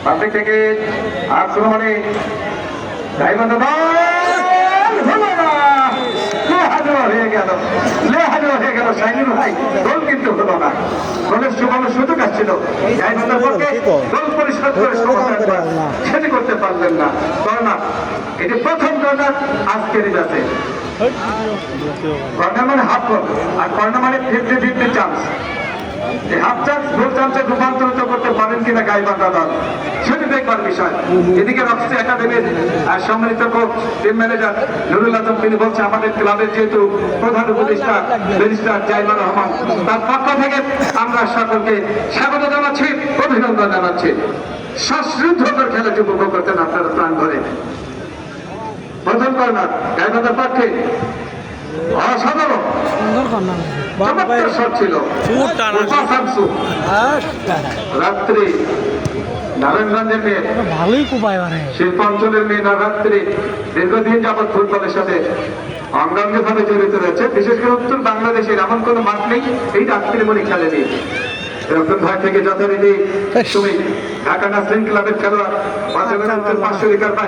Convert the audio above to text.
Public থেকে আক্রমণে গোল কিন্তু হলো না। গোলের সুযোগ আসছিল, গোল পরিষ্কার করে সেটি করতে পারলেন না। কর্নার, এটি প্রথম কর্নার আজকের ম্যাচে। কর্নার মানে হাফ গোল, আর কর্নার মানে 50-50 চান্স। এই হাফ চান্স গোল চান্সে রূপান্তরিত করতে পারেন কিনা গাইবান্ধা দল, সেটি দেখবার বিষয়। এদিকে রক্সি একাডেমির সম্মানিত কোচ, টিম ম্যানেজার নুরুল আজম, তিনি বলছে আমাদের ক্লাবের যেহেতু প্রধান উপদেষ্টা ব্যারিস্টার জাইমা রহমান, তার পক্ষ থেকে আমরা সকলকে স্বাগত জানাচ্ছি, অভিনন্দন জানাচ্ছি। শ্বাসরুদ্ধকর খেলাটি উপভোগ করতেন আপনারা প্রাণ ধরে। প্রথম কর্নার গাইবান্ধার পক্ষে অসাধারণ চমৎকার শট ছিল। রাত্রি নারায়ণগঞ্জের মেয়ে, ভালোই কোপায় মানে শিল্পাঞ্চলের মেয়ে নবরাত্রি দীর্ঘদিন যাবৎ ফুটবলের সাথে অঙ্গাঙ্গি ভাবে জড়িত রয়েছে। বিশেষ করে উত্তর বাংলাদেশের এমন কোন মাঠ নেই এই রাত্রিমণি খেলেনি। এরকম ভাগ থেকে যথারীতি তুমি ঢাকা নাসরিন ক্লাবের খেলোয়াড় 500 মিটার